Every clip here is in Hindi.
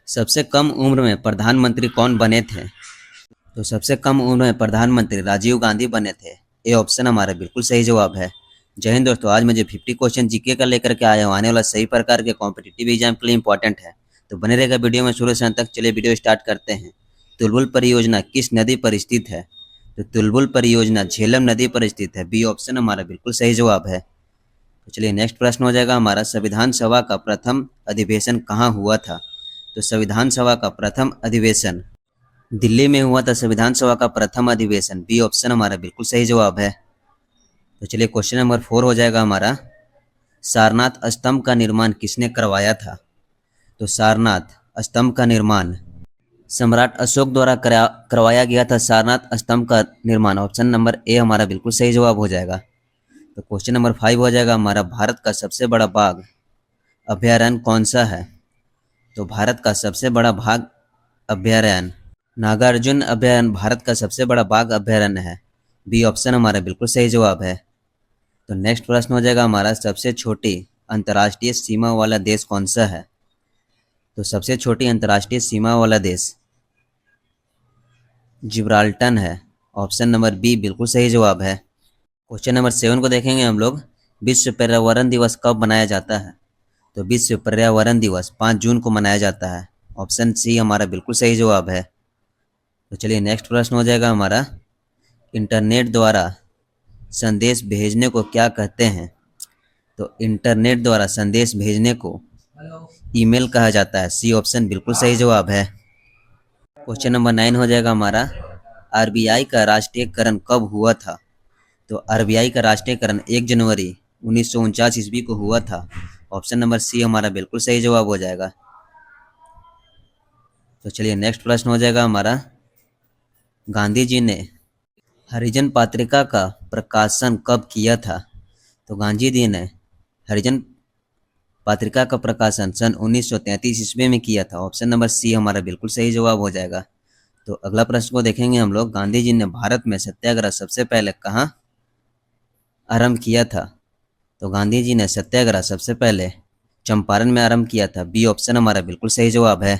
सबसे कम उम्र में प्रधानमंत्री कौन बने थे? तो सबसे कम उम्र में प्रधानमंत्री राजीव गांधी बने थे। ये ऑप्शन हमारा बिल्कुल सही जवाब है। जय हिंद दोस्तों, आज मुझे 50 क्वेश्चन जीके का लेकर के आया हूँ। आने वाला सही प्रकार के कॉम्पिटिटिव एग्जाम के लिए इंपॉर्टेंट है, तो बने रहेगा वीडियो में शुरू से अंत तक। चलिए वीडियो स्टार्ट करते हैं। तुलबुल परियोजना किस नदी पर स्थित है? तो तुलबुल परियोजना झेलम नदी पर स्थित है। बी ऑप्शन हमारा बिल्कुल सही जवाब है। तो चलिए नेक्स्ट प्रश्न हो जाएगा हमारा, संविधान सभा का प्रथम अधिवेशन कहाँ हुआ था? तो संविधान सभा का प्रथम अधिवेशन दिल्ली में हुआ था। संविधान सभा का प्रथम अधिवेशन, बी ऑप्शन हमारा बिल्कुल सही जवाब है। तो चलिए क्वेश्चन नंबर 4 हो जाएगा हमारा, सारनाथ स्तंभ का निर्माण किसने करवाया था? तो सारनाथ स्तंभ का निर्माण सम्राट अशोक द्वारा करवाया गया था। सारनाथ स्तंभ का निर्माण, ऑप्शन नंबर ए हमारा बिल्कुल सही जवाब हो जाएगा। तो क्वेश्चन नंबर 5 हो जाएगा हमारा, भारत का सबसे बड़ा बाघ अभयारण्य कौन सा है? तो भारत का सबसे बड़ा बाघ अभयारण्य नागार्जुन अभयारण्य भारत का सबसे बड़ा बाघ अभयारण्य है। बी ऑप्शन हमारा बिल्कुल सही जवाब है। तो नेक्स्ट प्रश्न हो जाएगा हमारा, सबसे छोटी अंतर्राष्ट्रीय सीमा वाला देश कौन सा है? तो सबसे छोटी अंतर्राष्ट्रीय सीमा वाला देश जिब्राल्टर है। ऑप्शन नंबर बी बिल्कुल सही जवाब है। क्वेश्चन नंबर 7 को देखेंगे हम लोग, विश्व पर्यावरण दिवस कब मनाया जाता है? तो विश्व पर्यावरण दिवस 5 जून को मनाया जाता है। ऑप्शन सी हमारा बिल्कुल सही जवाब है। तो चलिए नेक्स्ट प्रश्न हो जाएगा हमारा, इंटरनेट द्वारा संदेश भेजने को क्या कहते हैं? तो इंटरनेट द्वारा संदेश भेजने को ईमेल कहा जाता है। सी ऑप्शन बिल्कुल सही जवाब है। क्वेश्चन नंबर 9 हो जाएगा हमारा, आरबीआई का राष्ट्रीयकरण कब हुआ था? तो आरबीआई का राष्ट्रीयकरण 1 जनवरी 1949 ईस्वी को हुआ था। ऑप्शन नंबर सी हमारा बिल्कुल सही जवाब हो जाएगा। तो चलिए नेक्स्ट प्रश्न हो जाएगा हमारा, गांधी जी ने हरिजन पत्रिका का प्रकाशन कब किया था? तो गांधी जी ने हरिजन पत्रिका का प्रकाशन सन 1933 ईस्वी में किया था। ऑप्शन नंबर सी हमारा बिल्कुल सही जवाब हो जाएगा। तो अगला प्रश्न को देखेंगे हम लोग, गांधी जी ने भारत में सत्याग्रह सबसे पहले कहाँ आरंभ किया था? तो गांधी जी ने सत्याग्रह सबसे पहले चंपारण में आरंभ किया था। बी ऑप्शन हमारा बिल्कुल सही जवाब है।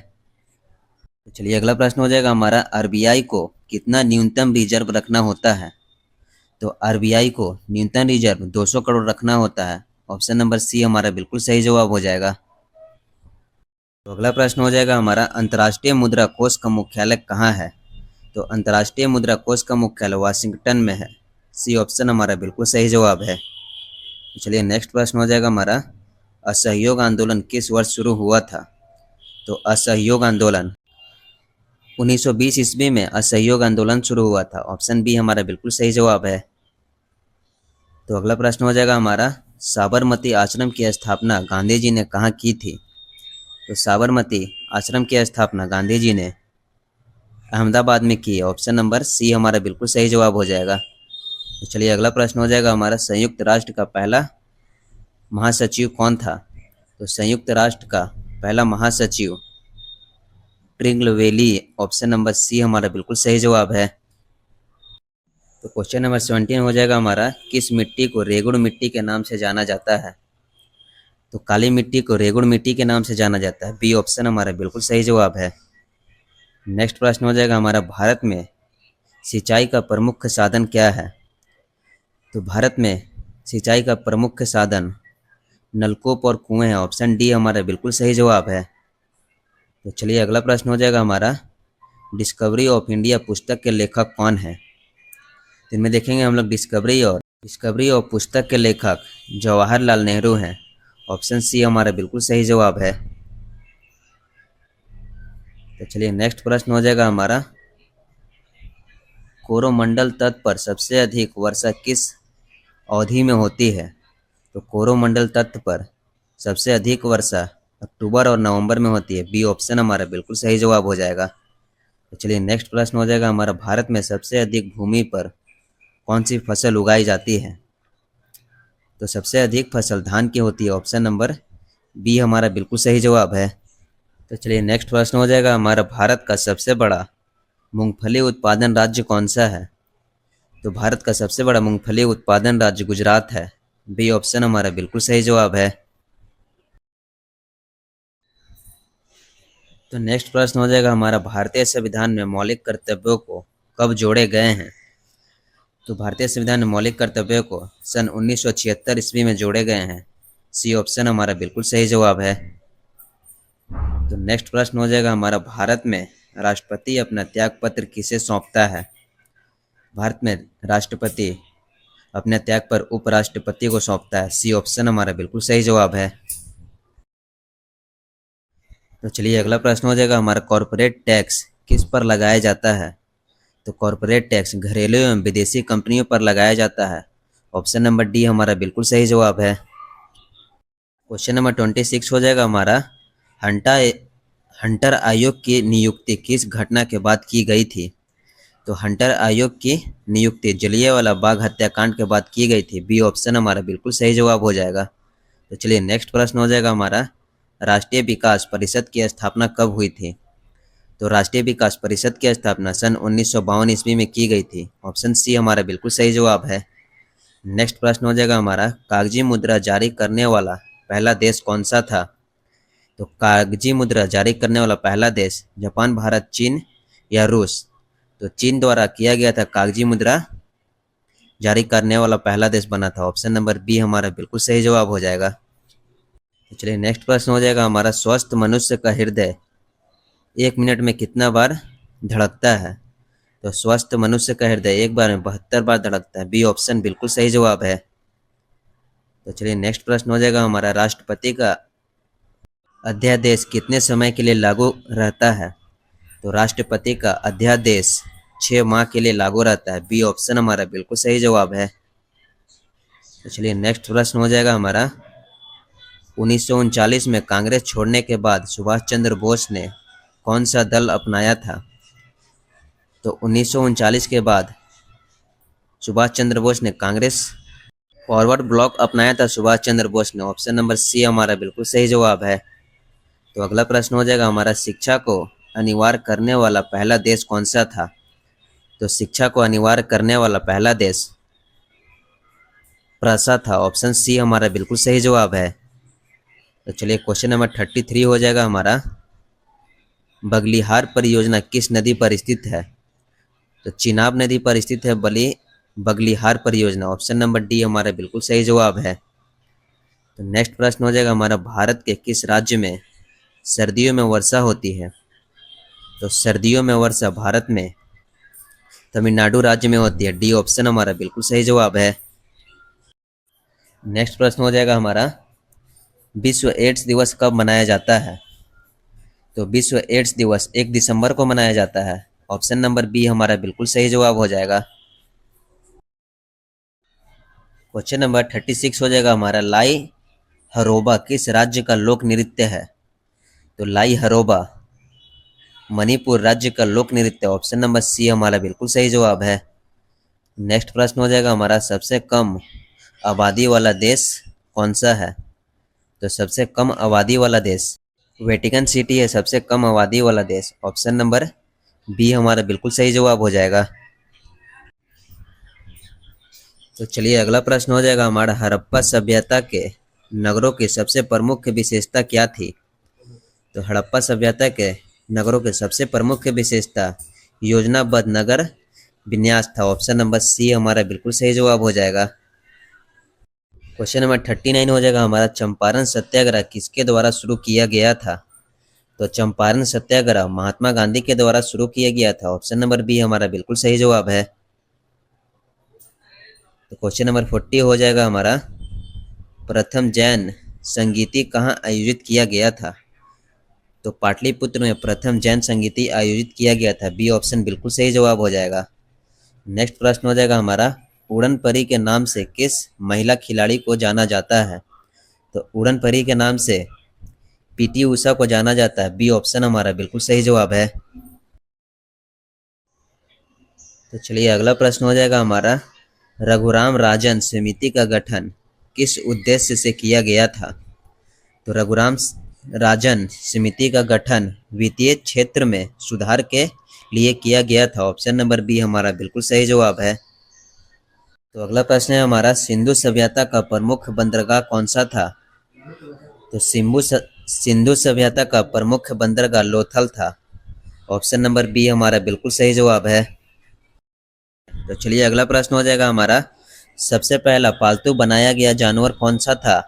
तो चलिए अगला प्रश्न हो जाएगा हमारा, आरबीआई को कितना न्यूनतम रिजर्व रखना होता है? तो आरबीआई को न्यूनतम रिजर्व 200 करोड़ रखना होता है। ऑप्शन नंबर सी हमारा बिल्कुल सही जवाब हो जाएगा। तो अगला प्रश्न हो जाएगा हमारा, अंतर्राष्ट्रीय मुद्रा कोष का मुख्यालय कहाँ है? तो अंतर्राष्ट्रीय मुद्रा कोष का मुख्यालय वाशिंगटन में है। सी ऑप्शन हमारा बिल्कुल सही जवाब है। तो चलिए नेक्स्ट प्रश्न हो जाएगा हमारा, असहयोग आंदोलन किस वर्ष शुरू हुआ था? तो असहयोग आंदोलन 1920 ईस्वी में असहयोग आंदोलन शुरू हुआ था। ऑप्शन बी हमारा बिल्कुल सही जवाब है। तो अगला प्रश्न हो जाएगा हमारा, साबरमती आश्रम की स्थापना गांधी जी ने कहाँ की थी? तो साबरमती आश्रम की स्थापना गांधी जी ने अहमदाबाद में की है। ऑप्शन नंबर सी हमारा बिल्कुल सही जवाब हो जाएगा। तो चलिए अगला प्रश्न हो जाएगा हमारा, संयुक्त राष्ट्र का पहला महासचिव कौन था? तो संयुक्त राष्ट्र का पहला महासचिव ट्रिंगलवेली। ऑप्शन नंबर सी हमारा बिल्कुल सही जवाब है। तो क्वेश्चन नंबर 17 हो जाएगा हमारा, किस मिट्टी को रेगुड़ मिट्टी के नाम से जाना जाता है? तो काली मिट्टी को रेगुड़ मिट्टी के नाम से जाना जाता है। बी ऑप्शन हमारा बिल्कुल सही जवाब है। नेक्स्ट प्रश्न हो जाएगा हमारा, भारत में सिंचाई का प्रमुख साधन क्या है? तो भारत में सिंचाई का प्रमुख साधन नलकूप और कुएं हैं। ऑप्शन डी हमारा बिल्कुल सही जवाब है। तो चलिए अगला प्रश्न हो जाएगा हमारा, डिस्कवरी ऑफ इंडिया पुस्तक के लेखक कौन है? तो इनमें देखेंगे हम लोग, डिस्कवरी ऑफ पुस्तक के लेखक जवाहरलाल नेहरू हैं। ऑप्शन सी हमारा बिल्कुल सही जवाब है। तो चलिए नेक्स्ट प्रश्न हो जाएगा हमारा, कोरोमंडल तट पर सबसे अधिक वर्षा किस अवधि में होती है? तो कोरोमंडल तट पर सबसे अधिक वर्षा अक्टूबर और नवंबर में होती है। बी ऑप्शन हमारा बिल्कुल सही जवाब हो जाएगा। तो चलिए नेक्स्ट प्रश्न हो जाएगा हमारा, भारत में सबसे अधिक भूमि पर कौन सी फसल उगाई जाती है? तो सबसे अधिक फसल धान की होती है। ऑप्शन नंबर बी हमारा बिल्कुल सही जवाब है। तो चलिए नेक्स्ट प्रश्न हो जाएगा हमारा, भारत का सबसे बड़ा मूंगफली उत्पादन राज्य कौन सा है? तो भारत का सबसे बड़ा मूंगफली उत्पादन राज्य गुजरात है। बी ऑप्शन हमारा बिल्कुल सही जवाब है। तो नेक्स्ट प्रश्न हो जाएगा हमारा, भारतीय संविधान में मौलिक कर्तव्यों को कब जोड़े गए हैं? तो भारतीय संविधान में मौलिक कर्तव्यों को सन 1976 ईस्वी में जोड़े गए हैं। सी ऑप्शन हमारा बिल्कुल सही जवाब है। तो नेक्स्ट प्रश्न हो जाएगा हमारा, भारत में राष्ट्रपति अपना त्याग पत्र किसे सौंपता है? भारत में राष्ट्रपति अपने त्याग पर उपराष्ट्रपति को सौंपता है। सी ऑप्शन हमारा बिल्कुल सही जवाब है। तो चलिए अगला प्रश्न हो जाएगा हमारा, कॉरपोरेट टैक्स किस पर लगाया जाता है? तो कॉरपोरेट टैक्स घरेलू एवं विदेशी कंपनियों पर लगाया जाता है। ऑप्शन नंबर डी हमारा बिल्कुल सही जवाब है। क्वेश्चन नंबर 26 हो जाएगा हमारा, हंटा हंटर आयोग की नियुक्ति किस घटना के बाद की गई थी? तो हंटर आयोग की नियुक्ति जलियांवाला बाग हत्याकांड के बाद की गई थी। बी ऑप्शन हमारा बिल्कुल सही जवाब हो जाएगा। तो चलिए नेक्स्ट प्रश्न हो जाएगा हमारा, राष्ट्रीय विकास परिषद की स्थापना कब हुई थी? तो राष्ट्रीय विकास परिषद की स्थापना सन 1952 ईस्वी में की गई थी। ऑप्शन सी हमारा बिल्कुल सही जवाब है। नेक्स्ट प्रश्न हो जाएगा हमारा, कागजी मुद्रा जारी करने वाला पहला देश कौन सा था? तो कागजी मुद्रा जारी करने वाला पहला देश जापान, भारत, चीन या रूस? तो चीन द्वारा किया गया था कागजी मुद्रा जारी करने वाला पहला देश बना था। ऑप्शन नंबर बी हमारा बिल्कुल सही जवाब हो जाएगा। तो चलिए नेक्स्ट प्रश्न हो जाएगा हमारा, स्वस्थ मनुष्य का हृदय 1 मिनट में कितना बार धड़कता है? तो स्वस्थ मनुष्य का हृदय एक बार में 72 बार धड़कता है। बी ऑप्शन बिल्कुल सही जवाब है। तो चलिए नेक्स्ट प्रश्न हो जाएगा हमारा, राष्ट्रपति का अध्यादेश कितने समय के लिए लागू रहता है? तो राष्ट्रपति का अध्यादेश 6 माह के लिए लागू रहता है। बी ऑप्शन हमारा बिल्कुल सही जवाब है। तो चलिए नेक्स्ट प्रश्न हो जाएगा हमारा, 1939 में कांग्रेस छोड़ने के बाद सुभाष चंद्र बोस ने कौन सा दल अपनाया था? तो 1939 के बाद सुभाष चंद्र बोस ने कांग्रेस फॉरवर्ड ब्लॉक अपनाया था। सुभाष चंद्र बोस ने। ऑप्शन नंबर सी हमारा बिल्कुल सही जवाब है। तो अगला प्रश्न हो जाएगा हमारा, शिक्षा को अनिवार्य करने वाला पहला देश कौन सा था? तो शिक्षा को अनिवार्य करने वाला पहला देश प्रसा था। ऑप्शन सी हमारा बिल्कुल सही जवाब है। तो चलिए क्वेश्चन नंबर 33 हो जाएगा हमारा, बगलिहार परियोजना किस नदी पर स्थित है? तो चिनाब नदी पर स्थित है बगलिहार परियोजना। ऑप्शन नंबर डी हमारा बिल्कुल सही जवाब है। तो नेक्स्ट प्रश्न हो जाएगा हमारा, भारत के किस राज्य में सर्दियों में वर्षा होती है? तो सर्दियों में वर्षा भारत में तमिलनाडु राज्य में होती है। डी ऑप्शन हमारा बिल्कुल सही जवाब है। नेक्स्ट प्रश्न हो जाएगा हमारा, विश्व एड्स दिवस कब मनाया जाता है? तो विश्व एड्स दिवस 1 दिसंबर को मनाया जाता है। ऑप्शन नंबर बी हमारा बिल्कुल सही जवाब हो जाएगा। क्वेश्चन नंबर 36 हो जाएगा हमारा, लाई हरोबा किस राज्य का लोक नृत्य है? तो लाई हरोबा मणिपुर राज्य का लोक नृत्य। ऑप्शन नंबर सी हमारा बिल्कुल सही जवाब है। नेक्स्ट प्रश्न हो जाएगा हमारा, सबसे कम आबादी वाला देश कौन सा है? तो सबसे कम आबादी वाला देश वेटिकन सिटी है, सबसे कम आबादी वाला देश। ऑप्शन नंबर बी हमारा बिल्कुल सही जवाब हो जाएगा। तो चलिए अगला प्रश्न हो जाएगा हमारा, हड़प्पा सभ्यता के नगरों की सबसे प्रमुख विशेषता क्या थी? तो हड़प्पा सभ्यता के नगरों के सबसे प्रमुख विशेषता योजनाबद्ध नगर विन्यास था। ऑप्शन नंबर सी हमारा बिल्कुल सही जवाब हो जाएगा। क्वेश्चन नंबर 39 हो जाएगा हमारा, चंपारण सत्याग्रह किसके द्वारा शुरू किया गया था? तो चंपारण सत्याग्रह महात्मा गांधी के द्वारा शुरू किया गया था। ऑप्शन नंबर बी हमारा बिल्कुल सही जवाब है। तो क्वेश्चन नंबर 40 हो जाएगा हमारा, प्रथम जैन संगीति कहाँ आयोजित किया गया था? तो पाटलिपुत्र में प्रथम जैन संगीति आयोजित किया गया था। बी ऑप्शन बिल्कुल सही जवाब हो जाएगा। नेक्स्ट प्रश्न हो जाएगा हमारा, उड़न परी के नाम से किस महिला खिलाड़ी को जाना जाता है? तो उड़न परी के नाम से पीटी उषा को जाना जाता है। बी ऑप्शन हमारा बिल्कुल सही जवाब है। तो चलिए अगला प्रश्न हो जाएगा हमारा, रघुराम राजन समिति का गठन किस उद्देश्य से किया गया था? तो रघुराम राजन समिति का गठन वित्तीय क्षेत्र में सुधार के लिए किया गया था। ऑप्शन नंबर बी हमारा बिल्कुल सही जवाब है। तो अगला प्रश्न है हमारा, सिंधु सभ्यता का प्रमुख बंदरगाह कौन सा था? तो सिंधु सभ्यता का प्रमुख बंदरगाह लोथल था। ऑप्शन नंबर बी हमारा बिल्कुल सही जवाब है। तो चलिए अगला प्रश्न हो जाएगा हमारा, सबसे पहला पालतू बनाया गया जानवर कौन सा था?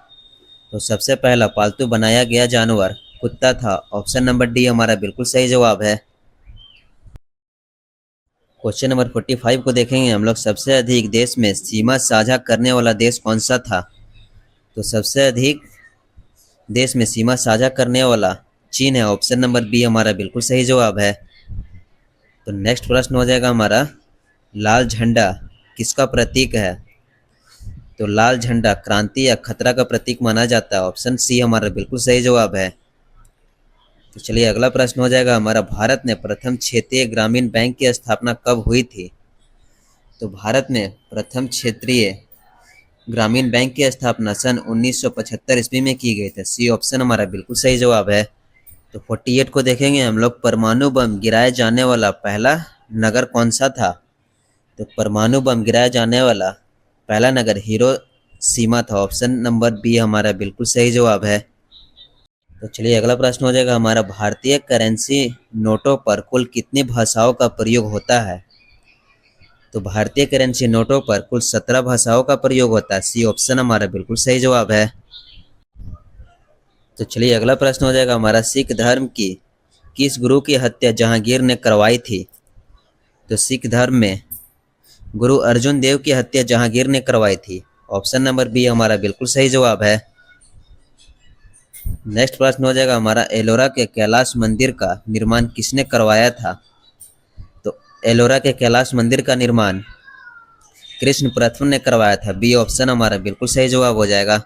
तो सबसे पहला पालतू बनाया गया जानवर कुत्ता था। ऑप्शन नंबर डी हमारा बिल्कुल सही जवाब है। क्वेश्चन नंबर 45 को देखेंगे हम लोग, सबसे अधिक देश में सीमा साझा करने वाला देश कौन सा था? तो सबसे अधिक देश में सीमा साझा करने वाला चीन है। ऑप्शन नंबर बी हमारा बिल्कुल सही जवाब है। तो नेक्स्ट प्रश्न हो जाएगा हमारा, लाल झंडा किसका प्रतीक है? तो लाल झंडा क्रांति या खतरा का प्रतीक माना जाता है। ऑप्शन सी हमारा बिल्कुल सही जवाब है। तो चलिए अगला प्रश्न हो जाएगा हमारा, भारत में प्रथम क्षेत्रीय ग्रामीण बैंक की स्थापना कब हुई थी? तो भारत में प्रथम क्षेत्रीय ग्रामीण बैंक की स्थापना सन 1975 ईस्वी में की गई थी। सी ऑप्शन हमारा बिल्कुल सही जवाब है। तो 48 को देखेंगे हम लोग, परमाणु बम गिराया जाने वाला पहला नगर कौन सा था? तो परमाणु बम गिराया जाने वाला पहला नगर हिरोशिमा था। ऑप्शन नंबर बी हमारा बिल्कुल सही जवाब है। तो चलिए अगला प्रश्न हो जाएगा हमारा, भारतीय करेंसी नोटों पर कुल कितनी भाषाओं का प्रयोग होता है? तो भारतीय करेंसी नोटों पर कुल 17 भाषाओं का प्रयोग होता है। सी ऑप्शन हमारा बिल्कुल सही जवाब है। तो चलिए अगला प्रश्न हो जाएगा हमारा, सिख धर्म की किस गुरु की हत्या जहांगीर ने करवाई थी? तो सिख धर्म में गुरु अर्जुन देव की हत्या जहांगीर ने करवाई थी। ऑप्शन नंबर बी हमारा बिल्कुल सही जवाब है। नेक्स्ट प्रश्न हो जाएगा हमारा, एलोरा के कैलाश मंदिर का निर्माण किसने करवाया था? तो एलोरा के कैलाश मंदिर का निर्माण कृष्ण प्रथम ने करवाया था। बी ऑप्शन हमारा बिल्कुल सही जवाब हो जाएगा।